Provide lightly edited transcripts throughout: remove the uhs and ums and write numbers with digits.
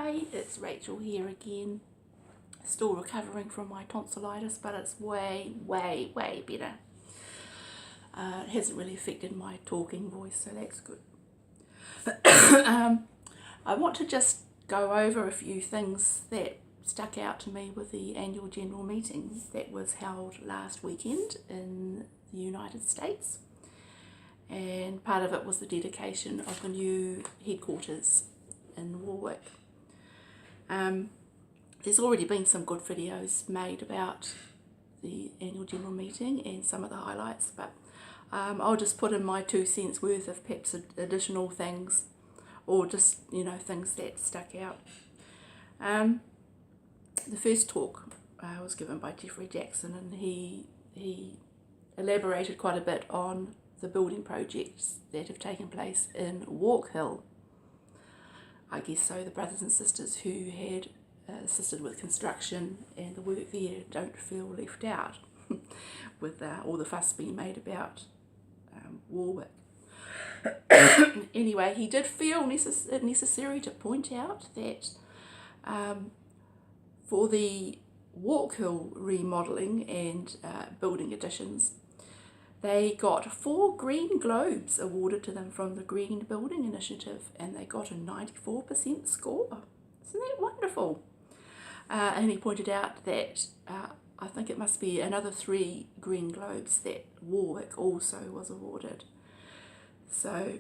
Hi, it's Rachel here again. Still recovering from my tonsillitis, but it's way better. It hasn't really affected my talking voice, so that's good. I want to just go over a few things that stuck out to me with the annual general meeting that was held last weekend in the United States. And part of it was the dedication of the new headquarters in Warwick. There's already been some good videos made about the annual general meeting and some of the highlights, but I'll just put in my 2 cents worth of perhaps additional things, or just things that stuck out. The first talk was given by Jeffrey Jackson, and he elaborated quite a bit on the building projects that have taken place in Walk Hill. I guess so the brothers and sisters who had assisted with construction and the work there don't feel left out with all the fuss being made about Warwick. Anyway, he did feel necessary to point out that for the Walk Hill remodelling and building additions, they got 4 Green Globes awarded to them from the Green Building Initiative, and they got a 94% score. Isn't that wonderful? And he pointed out that I think it must be another 3 Green Globes that Warwick also was awarded. So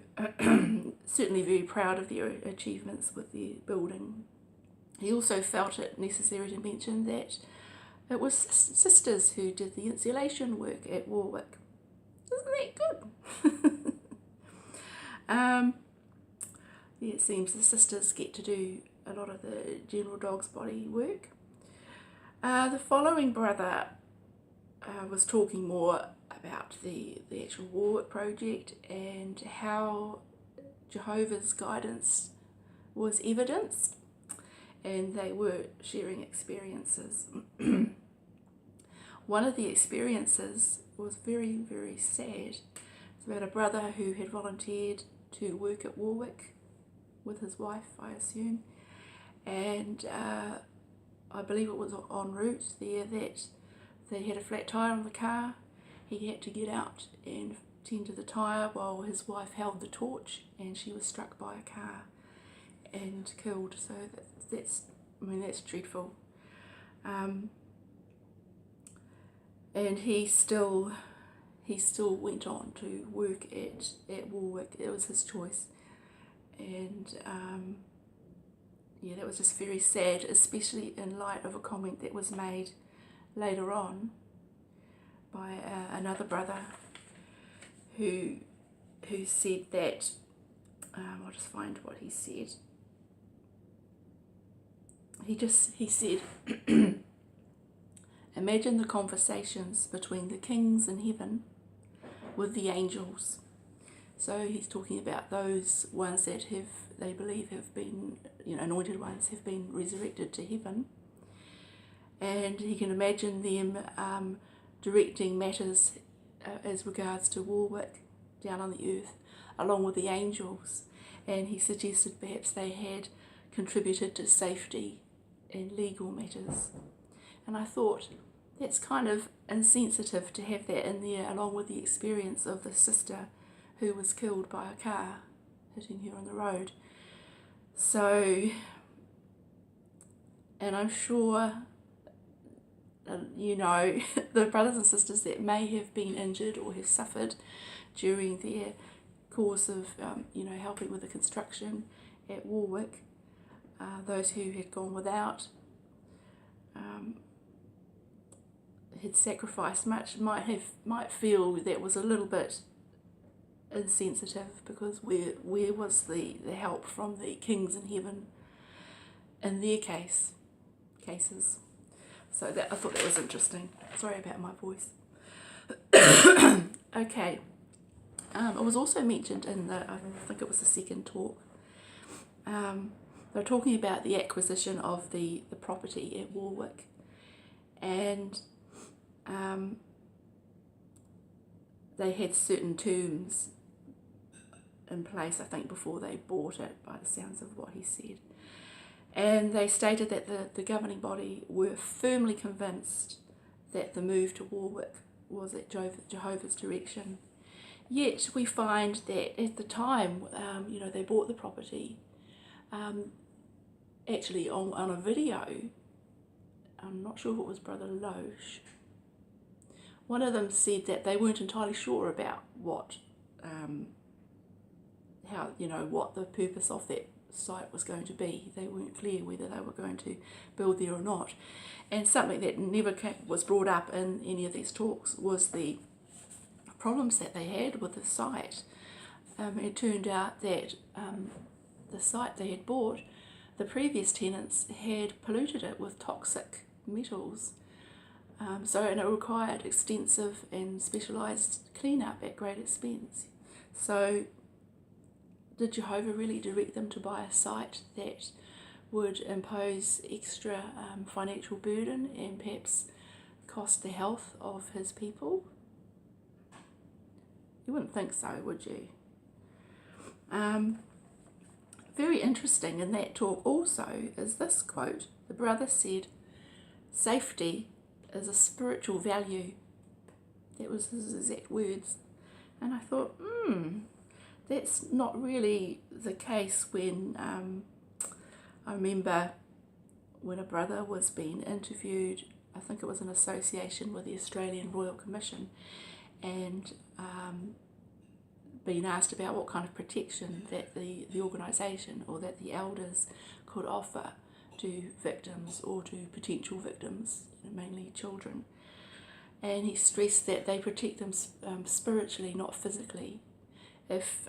certainly very proud of their achievements with the building. He also felt it necessary to mention that it was sisters who did the insulation work at Warwick. Isn't that good? Yeah, it seems the sisters get to do a lot of the general dog's body work. The following brother was talking more about the actual Warwick project and how Jehovah's guidance was evidenced, and they were sharing experiences. One of the experiences was very sad. It's about a brother who had volunteered to work at Warwick with his wife, I assume, and I believe it was en route there that they had a flat tyre on the car. He had to get out and tend to the tyre while his wife held the torch, and she was struck by a car and killed. So that's dreadful. And he still went on to work at Warwick. It was his choice, and yeah, that was just very sad, especially in light of a comment that was made later on by another brother who said that I'll just find what he said. He said, imagine the conversations between the kings in heaven with the angels. So he's talking about those ones that they believe have been, anointed ones have been resurrected to heaven. And he can imagine them directing matters as regards to Warwick down on the earth, along with the angels. And he suggested perhaps they had contributed to safety and legal matters. And I thought, that's kind of insensitive to have that in there, along with the experience of the sister who was killed by a car hitting her on the road. So, and I'm sure, the brothers and sisters that may have been injured or have suffered during their course of, helping with the construction at Warwick, those who had gone without, had sacrificed much, might feel that was a little bit insensitive, because where was the help from the kings in heaven in their cases? So I thought that was interesting. Sorry about my voice. Okay. It was also mentioned in I think it was the second talk. They were talking about the acquisition of the property at Warwick, and they had certain terms in place, I think, before they bought it, by the sounds of what he said. And they stated that the governing body were firmly convinced that the move to Warwick was at Jehovah's direction. Yet we find that at the time, they bought the property, actually on a video. I'm not sure if it was Brother Loesch. One of them said that they weren't entirely sure about what the purpose of that site was going to be. They weren't clear whether they were going to build there or not. And something that never was brought up in any of these talks was the problems that they had with the site. It turned out that the site they had bought, the previous tenants had polluted it with toxic metals. And it required extensive and specialised clean-up at great expense. So did Jehovah really direct them to buy a site that would impose extra financial burden and perhaps cost the health of his people? You wouldn't think so, would you? Very interesting in that talk also is this quote. The brother said, "Safety is a spiritual value." That was his exact words. And I thought, that's not really the case when I remember when a brother was being interviewed, I think it was in association with the Australian Royal Commission, and being asked about what kind of protection that the organisation or that the elders could offer to victims or to potential victims, mainly children. And he stressed that they protect them spiritually, not physically. If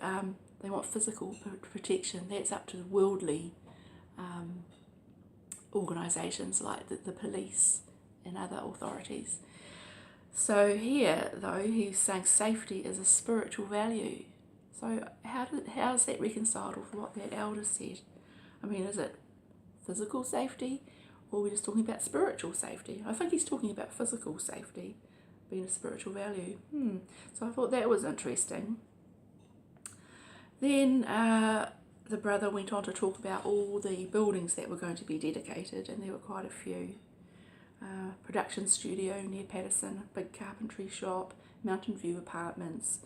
they want physical protection, that's up to the worldly organisations like the police and other authorities. So here, though, he's saying safety is a spiritual value. So how's that reconciled with what that elder said? I mean, is it physical safety, or are we just talking about spiritual safety? I think he's talking about physical safety being a spiritual value. So I thought that was interesting. Then the brother went on to talk about all the buildings that were going to be dedicated, and there were quite a few. Production studio near Patterson, big carpentry shop, Mountain View Apartments,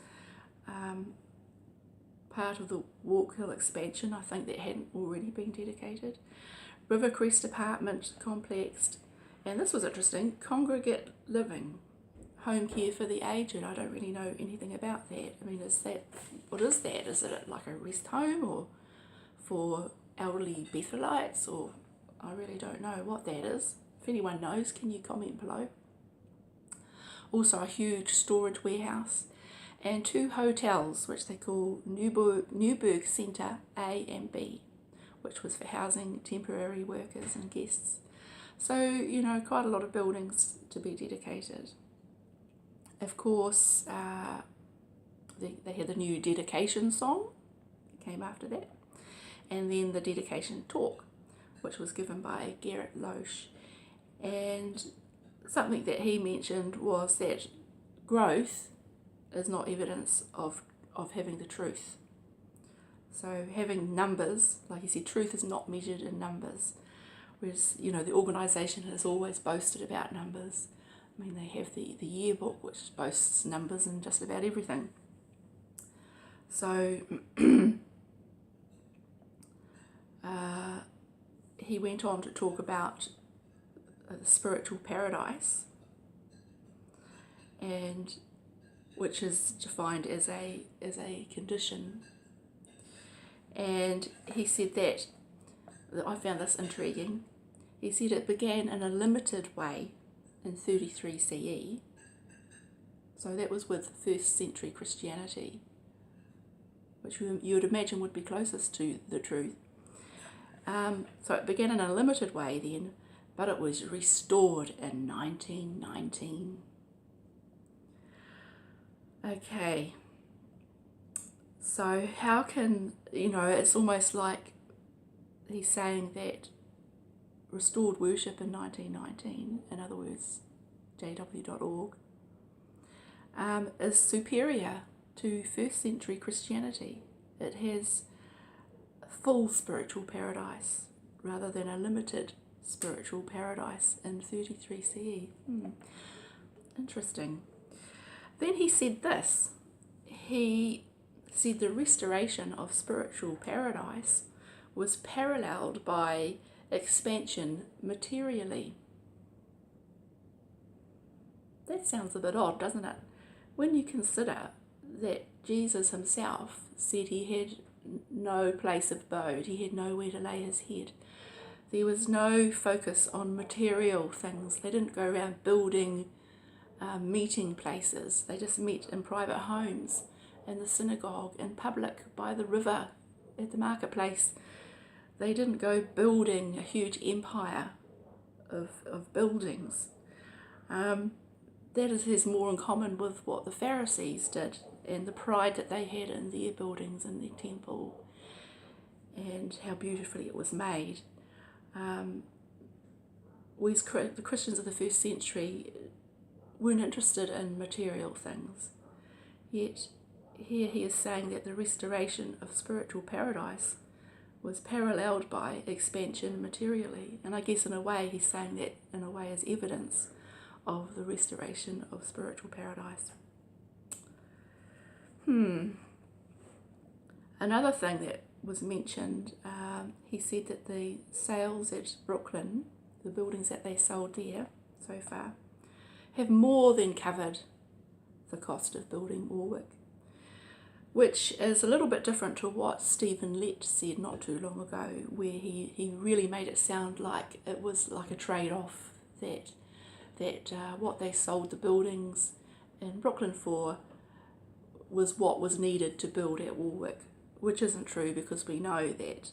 part of the Walk Hill expansion, I think that hadn't already been dedicated, Rivercrest apartment complex, and this was interesting, congregate living, home care for the aged. I don't really know anything about that. I mean, what is that? Is it like a rest home or for elderly Bethelites, or I really don't know what that is. If anyone knows, can you comment below? Also a huge storage warehouse and 2 hotels, which they call Newburgh Centre A and B, which was for housing temporary workers and guests. So, quite a lot of buildings to be dedicated. Of course, they had the new dedication song, that came after that, and then the dedication talk, which was given by Garrett Loesch. And something that he mentioned was that growth is not evidence of having the truth. So having numbers, like he said, truth is not measured in numbers. Whereas, the organisation has always boasted about numbers. I mean, they have the yearbook, which boasts numbers in just about everything. So he went on to talk about the spiritual paradise, and which is defined as a condition. And he said that I found this intriguing. He said it began in a limited way in 33 CE. So that was with 1st century Christianity, which you would imagine would be closest to the truth. So it began in a limited way then, but it was restored in 1919. Okay, so how can, it's almost like he's saying that restored worship in 1919, in other words, jw.org, is superior to 1st century Christianity. It has full spiritual paradise, rather than a limited spiritual paradise in 33 CE. Interesting. Then he said this. He said the restoration of spiritual paradise was paralleled by expansion materially. That sounds a bit odd, doesn't it? When you consider that Jesus himself said he had no place of abode, he had nowhere to lay his head. There was no focus on material things. They didn't go around building meeting places. They just met in private homes, in the synagogue, in public, by the river, at the marketplace. They didn't go building a huge empire of buildings. That has more in common with what the Pharisees did and the pride that they had in their buildings and their temple and how beautifully it was made. The Christians of the first century weren't interested in material things. Yet here he is saying that the restoration of spiritual paradise was paralleled by expansion materially. And I guess in a way he's saying that in a way as evidence of the restoration of spiritual paradise. Another thing that was mentioned, he said that the sales at Brooklyn, the buildings that they sold there so far, have more than covered the cost of building Warwick, which is a little bit different to what Stephen Lett said not too long ago, where he really made it sound like it was like a trade-off, that what they sold the buildings in Brooklyn for was what was needed to build at Warwick, which isn't true, because we know that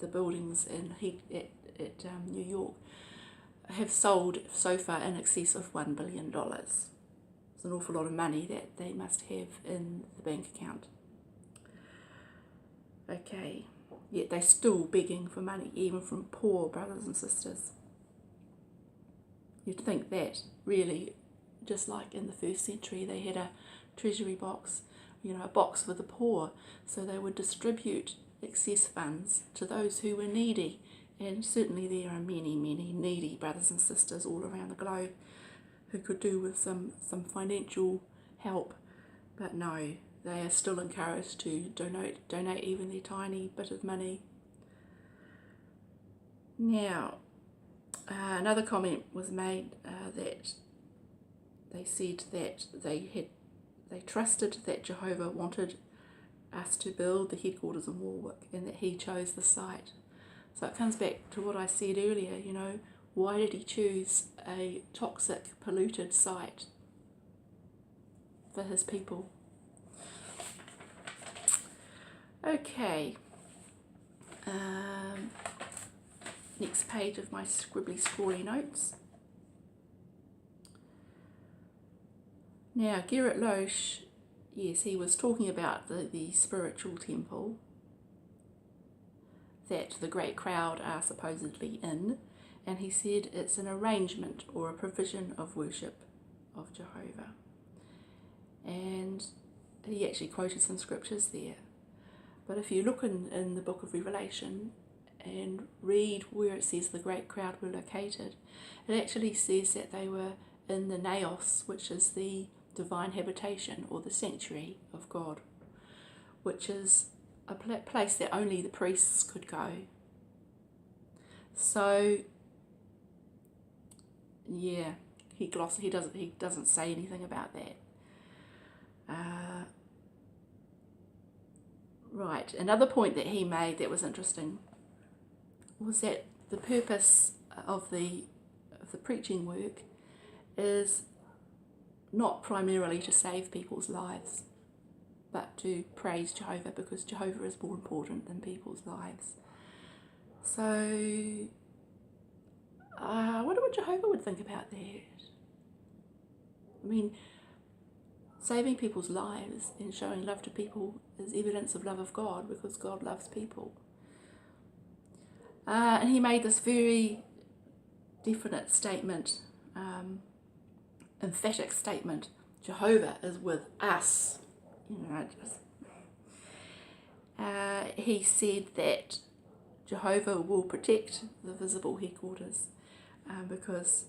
the buildings at New York have sold so far in excess of $1 billion. It's an awful lot of money that they must have in the bank account. Okay, yet they're still begging for money, even from poor brothers and sisters. You'd think that, really, just like in the first century, they had a treasury box, a box for the poor, so they would distribute excess funds to those who were needy. And certainly there are many, many needy brothers and sisters all around the globe who could do with some financial help. But no, they are still encouraged to donate even their tiny bit of money. Now, another comment was made that they said that they trusted that Jehovah wanted us to build the headquarters in Warwick and that he chose the site. So it comes back to what I said earlier, why did he choose a toxic, polluted site for his people? Okay, next page of my scribbly scrawly notes. Now, Gerrit Loesch, yes, he was talking about the spiritual temple that the great crowd are supposedly in, and he said it's an arrangement or a provision of worship of Jehovah. And he actually quoted some scriptures there. But if you look in the book of Revelation and read where it says the great crowd were located, it actually says that they were in the naos, which is the divine habitation or the sanctuary of God, which is a place that only the priests could go. So yeah, he doesn't say anything about that. Right, another point that he made that was interesting was that the purpose of the preaching work is not primarily to save people's lives, but to praise Jehovah, because Jehovah is more important than people's lives. So I wonder what Jehovah would think about that. I mean, saving people's lives and showing love to people is evidence of love of God, because God loves people. And he made this very definite statement, emphatic statement: Jehovah is with us. He said that Jehovah will protect the visible headquarters, because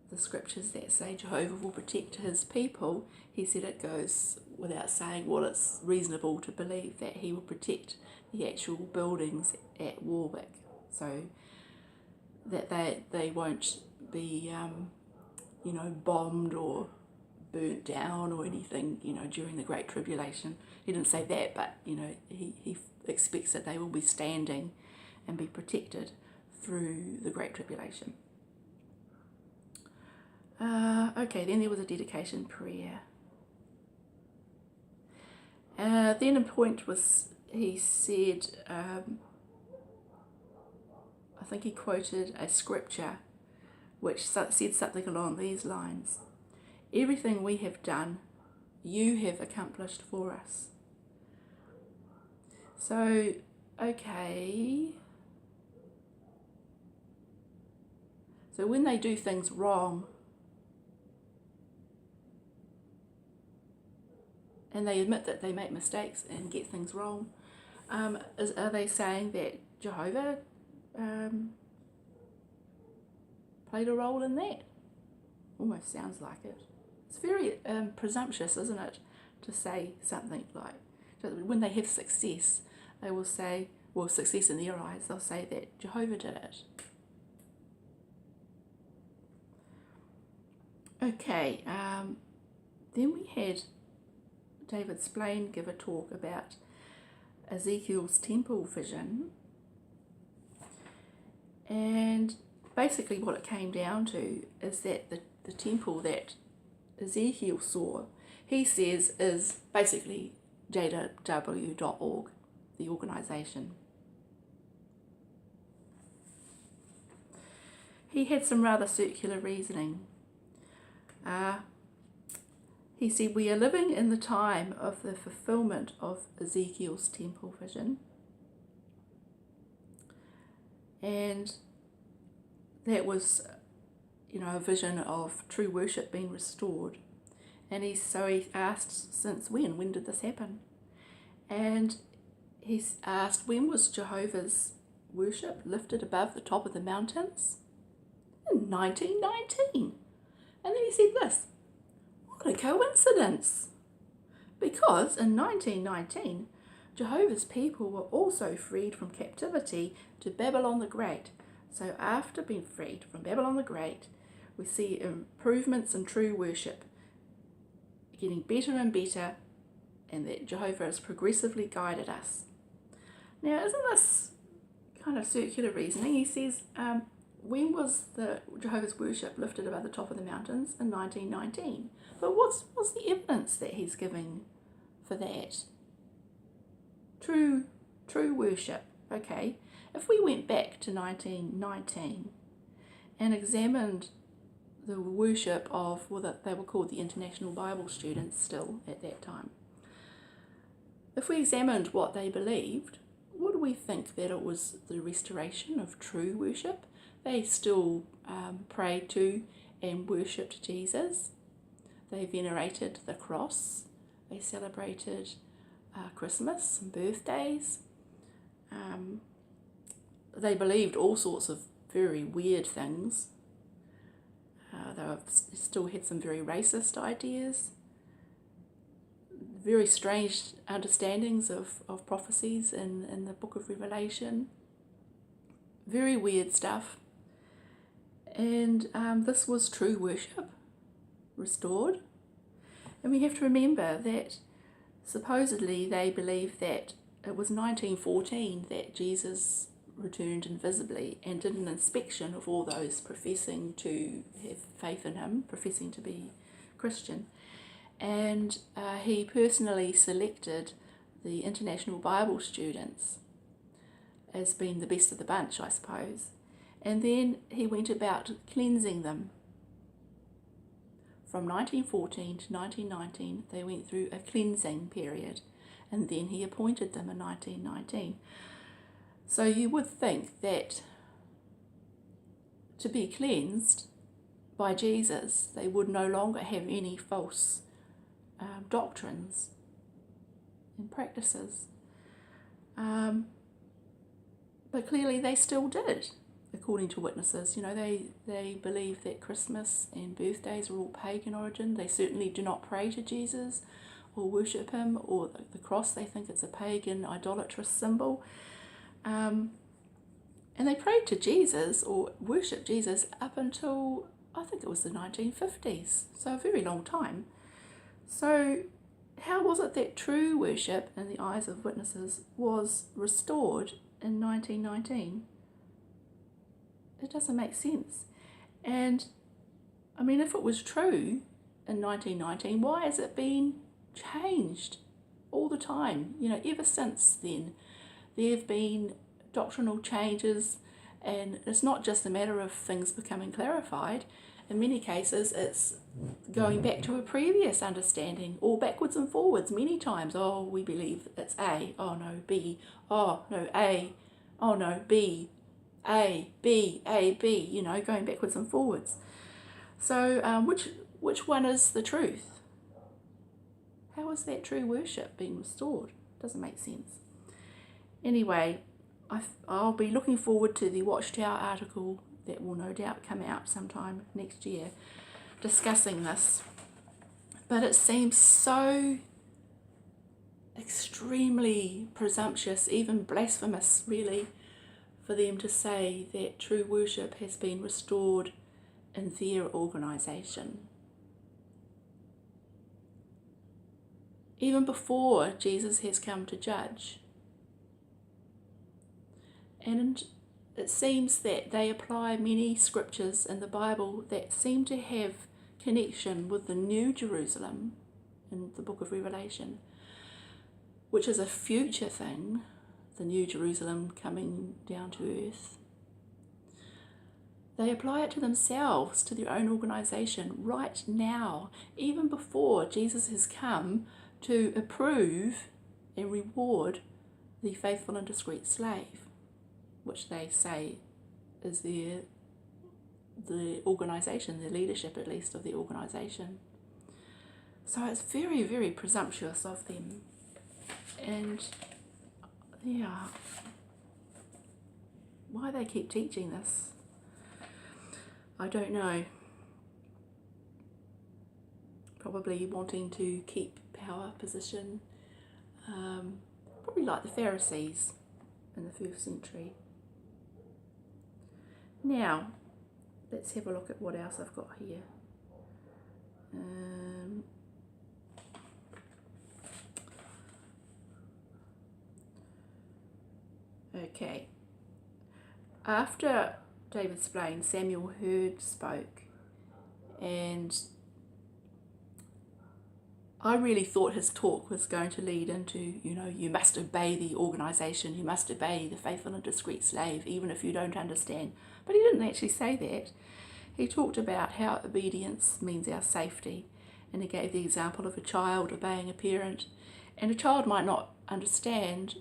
the scriptures that say Jehovah will protect his people, he said it goes without saying, well, it's reasonable to believe that he will protect the actual buildings at Warwick, so that they won't be, bombed or burnt down or anything, during the Great Tribulation. He didn't say that, but, he expects that they will be standing and be protected through the Great Tribulation. Okay, then there was a dedication prayer. Then a point was, he said, I think he quoted a scripture which said something along these lines: everything we have done, you have accomplished for us. So, okay. So when they do things wrong, and they admit that they make mistakes and get things wrong, are they saying that Jehovah played a role in that? Almost sounds like it. It's very presumptuous, isn't it, to say something like, when they have success, they will say, well, success in their eyes, they'll say that Jehovah did it. Okay, then we had David Splain give a talk about Ezekiel's temple vision, and basically what it came down to is that the temple that Ezekiel saw, he says, is basically jw.org, the organisation. He had some rather circular reasoning. He said, we are living in the time of the fulfillment of Ezekiel's temple vision. And that was, a vision of true worship being restored. And he asked, since when? When did this happen? And he asked, when was Jehovah's worship lifted above the top of the mountains? In 1919. And then he said this: what a coincidence! Because in 1919, Jehovah's people were also freed from captivity to Babylon the Great. So after being freed from Babylon the Great, we see improvements in true worship, getting better and better, and that Jehovah has progressively guided us. Now, isn't this kind of circular reasoning? He says, when was the Jehovah's worship lifted above the top of the mountains? In 1919. But what's the evidence that he's giving for that? True worship. Okay, if we went back to 1919 and examined the worship of, they were called the International Bible Students still at that time. If we examined what they believed, would we think that it was the restoration of true worship? They still prayed to and worshipped Jesus. They venerated the cross. They celebrated Christmas and birthdays. They believed all sorts of very weird things. They still had some very racist ideas, very strange understandings of prophecies in the book of Revelation. Very weird stuff. And this was true worship restored. And we have to remember that supposedly they believed that it was 1914 that Jesus returned invisibly and did an inspection of all those professing to have faith in him, professing to be Christian. And he personally selected the International Bible Students as being the best of the bunch, I suppose. And then he went about cleansing them. From 1914 to 1919, they went through a cleansing period, and then he appointed them in 1919. So you would think that to be cleansed by Jesus, they would no longer have any false doctrines and practices. But clearly they still did, according to witnesses. You know, they believe that Christmas and birthdays are all pagan origin. They certainly do not pray to Jesus or worship him or the cross. They think it's a pagan, idolatrous symbol. And they prayed to Jesus or worshipped Jesus up until, I think it was the 1950s, so a very long time. So how was it that true worship in the eyes of witnesses was restored in 1919? It doesn't make sense. And I mean, if it was true in 1919, why has it been changed all the time? You know, ever since then, there have been doctrinal changes, and it's not just a matter of things becoming clarified. In many cases, it's going back to a previous understanding, or backwards and forwards many times. Oh, we believe it's A. Oh, no, B. Oh, no, A. Oh, no, B. A, B, A, B, you know, going backwards and forwards. So which one is the truth? How is that true worship being restored? Doesn't make sense. Anyway, I'll be looking forward to the Watchtower article that will no doubt come out sometime next year discussing this. But it seems so extremely presumptuous, even blasphemous really, for them to say that true worship has been restored in their organisation. Even before Jesus has come to judge. And it seems that they apply many scriptures in the Bible that seem to have connection with the New Jerusalem in the book of Revelation, which is a future thing, the New Jerusalem coming down to earth. They apply it to themselves, to their own organisation right now, even before Jesus has come to approve and reward the faithful and discreet slave, which they say is the organisation, the leadership at least of the organisation. So it's very, very presumptuous of them. And yeah, why they keep teaching this, I don't know. Probably wanting to keep power position, probably like the Pharisees in the first century. Now, let's have a look at what else I've got here. Okay. After David Splain, Samuel Hurd spoke, and I really thought his talk was going to lead into, you know, you must obey the organisation, you must obey the faithful and discreet slave, even if you don't understand. But he didn't actually say that. He talked about how obedience means our safety, and he gave the example of a child obeying a parent, and a child might not understand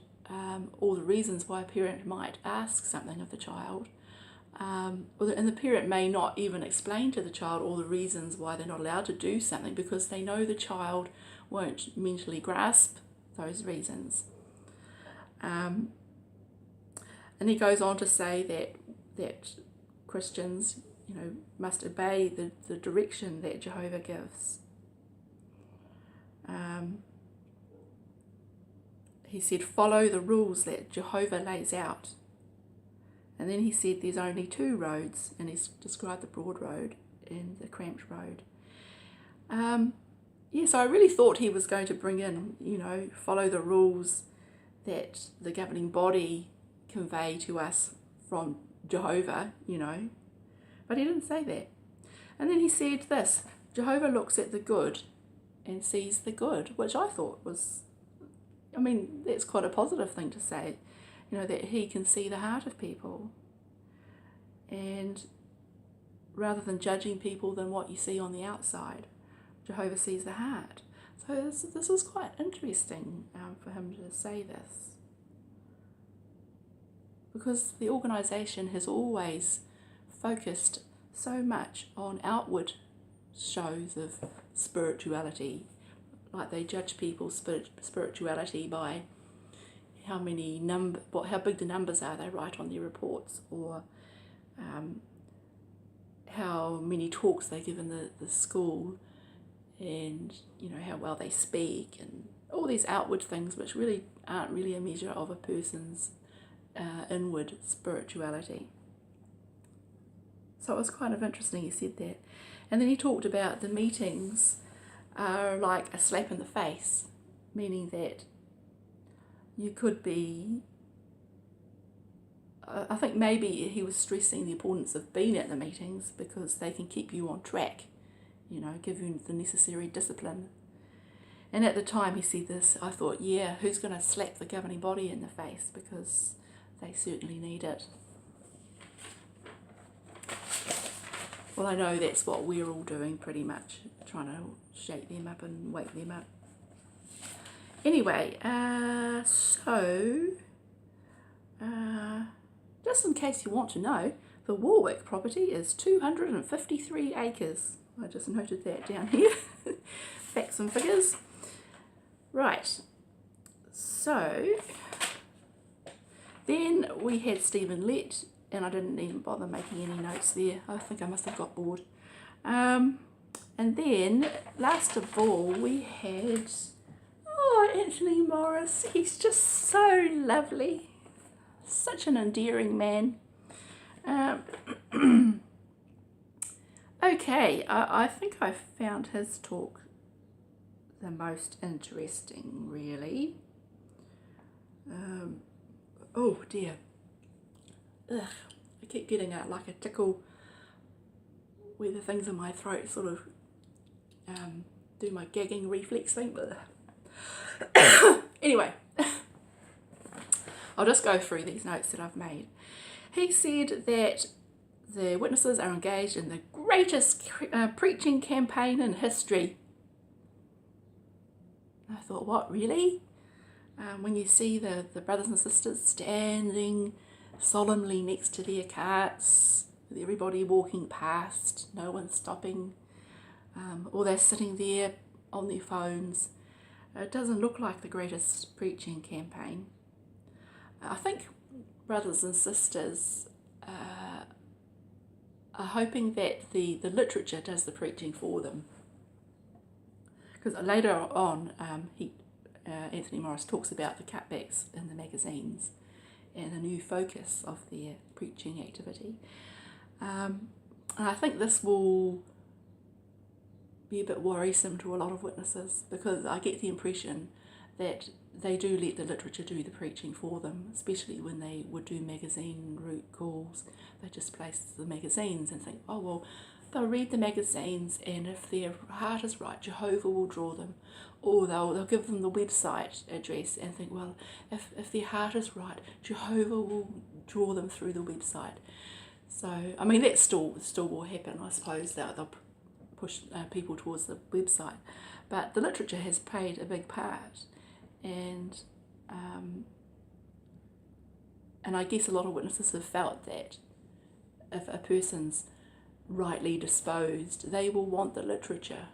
all the reasons why a parent might ask something of the child, and the parent may not even explain to the child all the reasons why they're not allowed to do something, because they know the child won't mentally grasp those reasons. And he goes on to say that Christians, you know, must obey the direction that Jehovah gives. He said, follow the rules that Jehovah lays out. And then he said there's only two roads, and he's described the broad road and the cramped road. So I really thought he was going to bring in, you know, follow the rules that the governing body convey to us from Jehovah, you know. But he didn't say that. And then he said this, Jehovah looks at the good and sees the good, which I thought was, I mean, that's quite a positive thing to say, you know, that he can see the heart of people. And rather than judging people than what you see on the outside, Jehovah sees the heart. So this was quite interesting for him to say this. Because the organisation has always focused so much on outward shows of spirituality. Like they judge people's spirituality by how big the numbers are they write on their reports, or how many talks they give in the school, and how well they speak, and all these outward things which really aren't really a measure of a person's inward spirituality. So it was kind of interesting he said that. And then he talked about the meetings are like a slap in the face, meaning that you could be, I think maybe he was stressing the importance of being at the meetings because they can keep you on track, give you the necessary discipline. And at the time he said this, I thought, yeah, who's going to slap the governing body in the face, because they certainly need it. Well, I know that's what we're all doing pretty much, trying to shake them up and wake them up. Anyway, just in case you want to know, the Warwick property is 253 acres. I just noted that down here. Facts and figures. Right, so then we had Stephen Lett, and I didn't even bother making any notes there. I think I must have got bored. And then, last of all, we had, Anthony Morris. He's just so lovely. Such an endearing man. Okay, I think I found his talk the most interesting, really. Oh dear. Ugh, I keep getting like a tickle where the things in my throat sort of do my gagging reflex thing. Anyway, I'll just go through these notes that I've made. He said that the witnesses are engaged in the greatest preaching campaign in history. I thought, what, really? When you see the brothers and sisters standing solemnly next to their carts, with everybody walking past, no one stopping, or they're sitting there on their phones, it doesn't look like the greatest preaching campaign. I think brothers and sisters are hoping that the literature does the preaching for them. Because later on, Anthony Morris talks about the cutbacks in the magazines and a new focus of their preaching activity. And I think this will be a bit worrisome to a lot of witnesses, because I get the impression that they do let the literature do the preaching for them, especially when they would do magazine route calls. They just place the magazines and think, oh, well, they'll read the magazines, and if their heart is right, Jehovah will draw them. Or they'll give them the website address and think, well, if their heart is right, Jehovah will draw them through the website. So, I mean, that still will happen. I suppose they'll push people towards the website. But the literature has played a big part. And I guess a lot of witnesses have felt that if a person's rightly disposed, they will want the literature,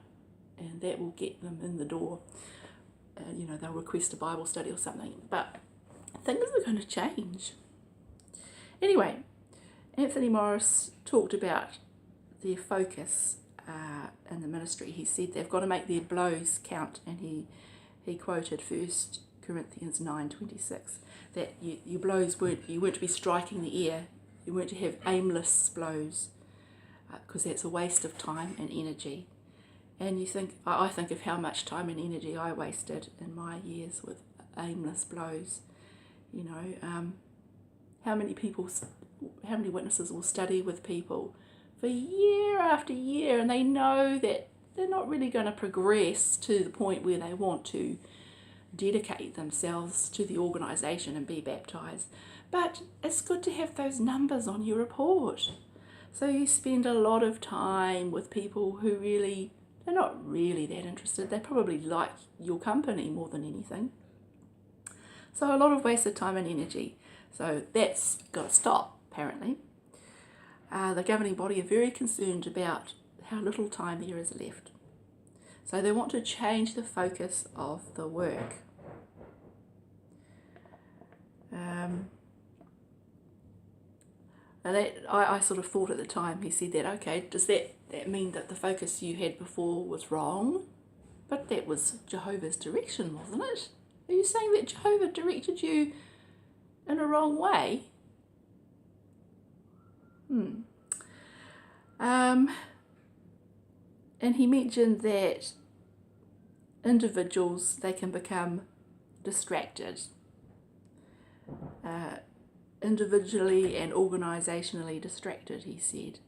and that will get them in the door. They'll request a Bible study or something, but things are going to change. Anyway, Anthony Morris talked about their focus in the ministry. He said they've got to make their blows count, and he quoted 1 Corinthians 9:26, that your blows you weren't to be striking the air, you weren't to have aimless blows, because that's a waste of time and energy. And I think of how much time and energy I wasted in my years with aimless blows. How many witnesses will study with people for year after year, and they know that they're not really going to progress to the point where they want to dedicate themselves to the organisation and be baptised. But it's good to have those numbers on your report. So you spend a lot of time with people who they're not really that interested. They probably like your company more than anything. So a lot of wasted time and energy. So that's got to stop, apparently. The governing body are very concerned about how little time there is left. So they want to change the focus of the work. And I sort of thought at the time, he said that, okay, does that mean that the focus you had before was wrong? But that was Jehovah's direction, wasn't it? Are you saying that Jehovah directed you in a wrong way? And he mentioned that individuals, they can become distracted, individually and organisationally distracted, he said.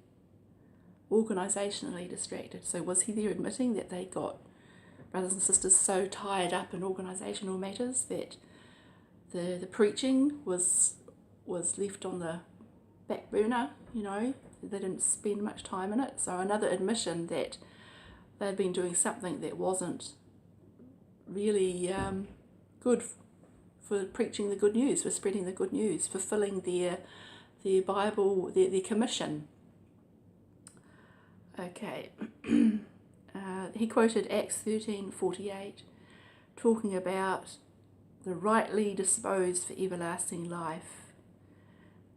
Organisationally distracted. So was he there admitting that they got brothers and sisters so tied up in organisational matters that the preaching was left on the back burner, they didn't spend much time in it? So another admission that they'd been doing something that wasn't really good for preaching the good news, for spreading the good news, fulfilling their Bible, their commission. Okay. He quoted Acts 13:48, talking about the rightly disposed for everlasting life.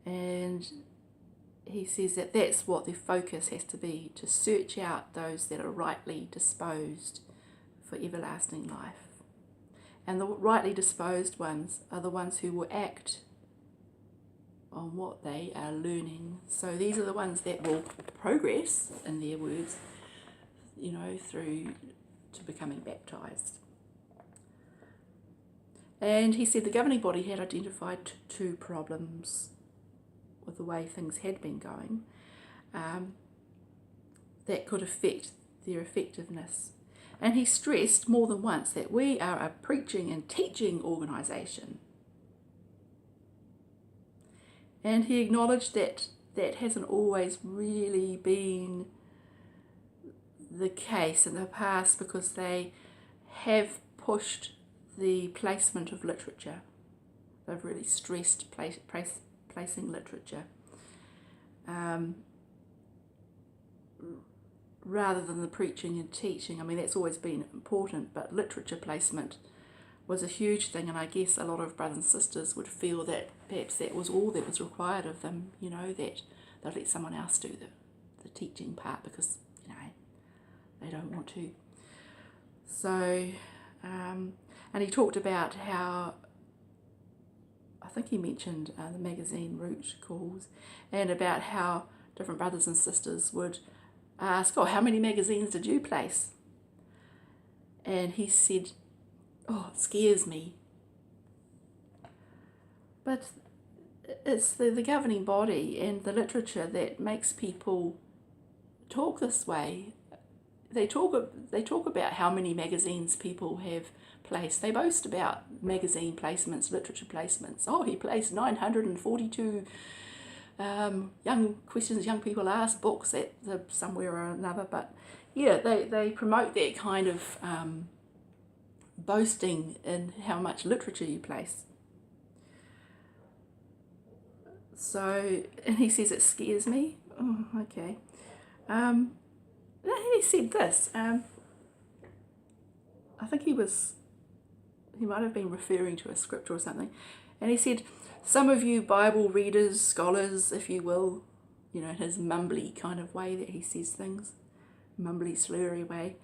And he says that that's what the focus has to be, to search out those that are rightly disposed for everlasting life. And the rightly disposed ones are the ones who will act on what they are learning. So these are the ones that will progress, in their words, through to becoming baptised. And he said the governing body had identified two problems with the way things had been going that could affect their effectiveness. And he stressed more than once that we are a preaching and teaching organisation. And he acknowledged that that hasn't always really been the case in the past, because they have pushed the placement of literature. They've really stressed placing literature rather than the preaching and teaching. I mean, that's always been important, but literature placement was a huge thing, and I guess a lot of brothers and sisters would feel that perhaps that was all that was required of them, that they'd let someone else do the teaching part because, they don't want to. So, and he talked about how, I think he mentioned the magazine Root calls, and about how different brothers and sisters would ask, how many magazines did you place? And he said, it scares me. But it's the governing body and the literature that makes people talk this way. They talk about how many magazines people have placed. They boast about magazine placements, literature placements. He placed 942 young people ask books at somewhere or another. But yeah, they promote that kind of boasting in how much literature you place. So, and he says it scares me. Okay. He said this. I think he might have been referring to a scripture or something. And he said, some of you Bible readers, scholars, if you will, in his mumbly kind of way that he says things, mumbly, slurry way.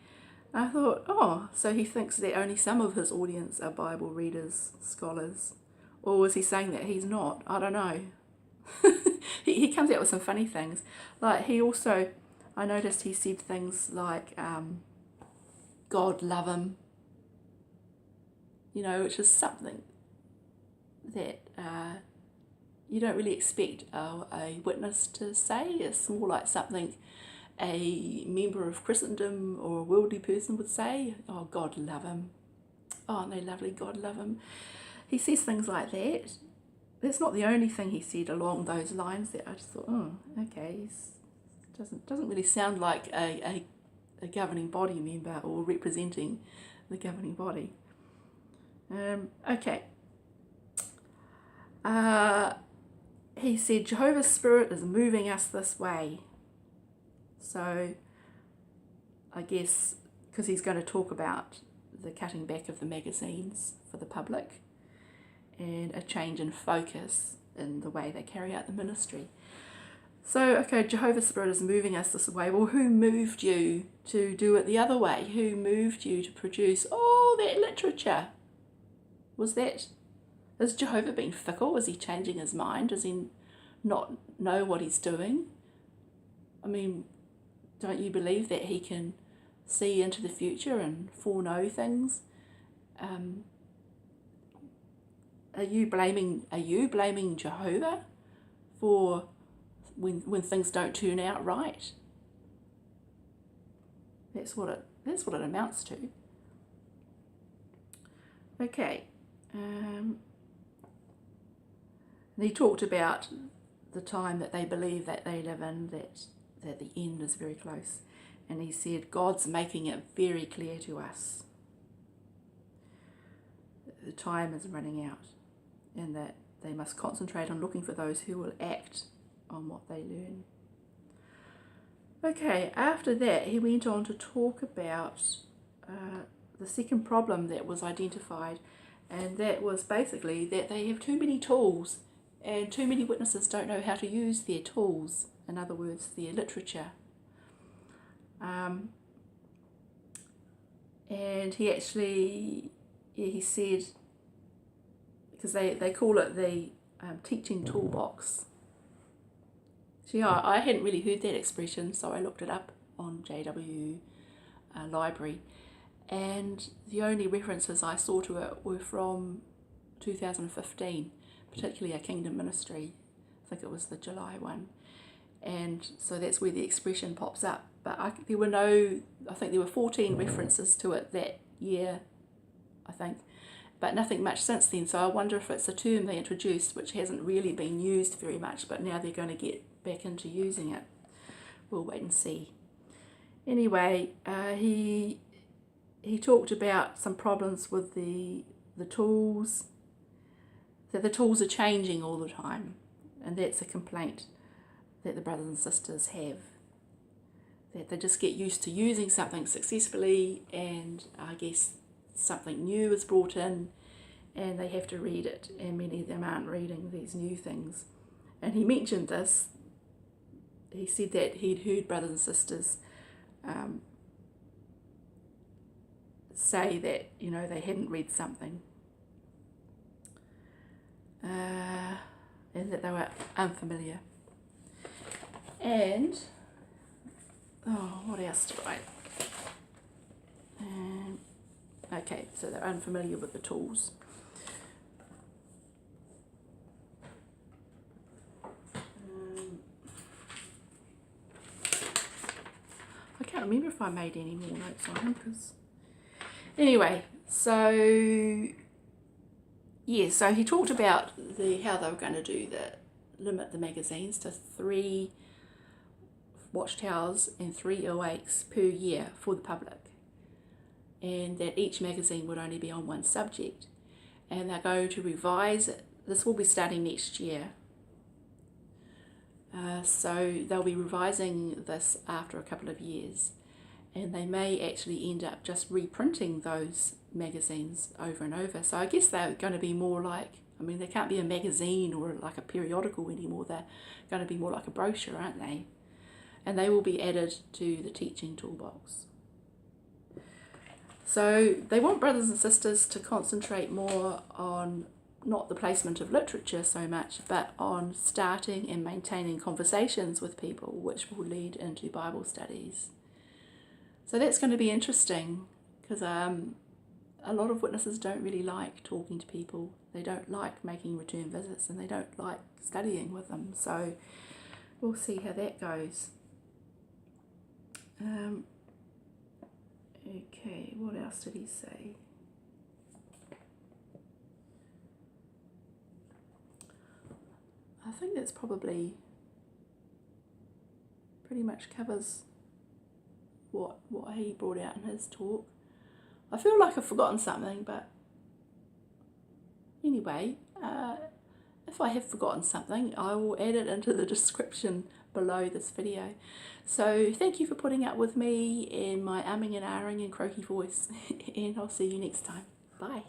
I thought, so he thinks that only some of his audience are Bible readers, scholars. Or was he saying that he's not? I don't know. He comes out with some funny things. Like he also, I noticed he said things like, God love him, which is something that you don't really expect a witness to say. It's more like something a member of Christendom or a worldly person would say. God love him. Aren't they lovely? God love him. He says things like that. That's not the only thing he said along those lines that I just thought, okay, doesn't really sound like a governing body member or representing the governing body. Okay. He said Jehovah's Spirit is moving us this way. So I guess because he's going to talk about the cutting back of the magazines for the public, and a change in focus in the way they carry out the ministry. So, okay, Jehovah's Spirit is moving us this way. Well, who moved you to do it the other way? Who moved you to produce all that literature? Has Jehovah been fickle? Is he changing his mind? Does he not know what he's doing? I mean, don't you believe that he can see into the future and foreknow things? Are you blaming Jehovah for when things don't turn out right? That's what it amounts to. Okay. And he talked about the time that they believe that they live in, that the end is very close. And he said, God's making it very clear to us. The time is running out, and that they must concentrate on looking for those who will act on what they learn. Okay, after that, he went on to talk about the second problem that was identified, and that was basically that they have too many tools, and too many witnesses don't know how to use their tools, in other words, their literature. And he said, because they call it the teaching toolbox. So yeah, I hadn't really heard that expression, so I looked it up on JW Library, and the only references I saw to it were from 2015, particularly a Kingdom Ministry. I think it was the July one, and so that's where the expression pops up. But I think there were 14 references to it that year, I think, but nothing much since then. So I wonder if it's a term they introduced which hasn't really been used very much, but now they're going to get back into using it. We'll wait and see. Anyway, he talked about some problems with the tools, that the tools are changing all the time, and that's a complaint that the brothers and sisters have, that they just get used to using something successfully, and I guess something new is brought in and they have to read it, and many of them aren't reading these new things. And he mentioned this. He said that he'd heard brothers and sisters say that, they hadn't read something, and that they were unfamiliar. And what else to write? Okay, so they're unfamiliar with the tools. I can't remember if I made any more notes on him, because anyway, so he talked about how they were going to limit the magazines to 3 watchtowers and 3 awakes per year for the public, and that each magazine would only be on one subject, and they're going to revise it. This will be starting next year. So they'll be revising this after a couple of years, and they may actually end up just reprinting those magazines over and over. So I guess they're going to be more like, they can't be a magazine or like a periodical anymore. They're going to be more like a brochure, aren't they? And they will be added to the teaching toolbox. So they want brothers and sisters to concentrate more on not the placement of literature so much, but on starting and maintaining conversations with people, which will lead into Bible studies. So that's going to be interesting, because a lot of witnesses don't really like talking to people. They don't like making return visits, and they don't like studying with them. So we'll see how that goes. Okay, what else did he say? I think that's probably pretty much covers what he brought out in his talk. I feel like I've forgotten something, but anyway, if I have forgotten something, I will add it into the description below this video. So thank you for putting up with me and my umming and ahhing and croaky voice, and I'll see you next time. Bye.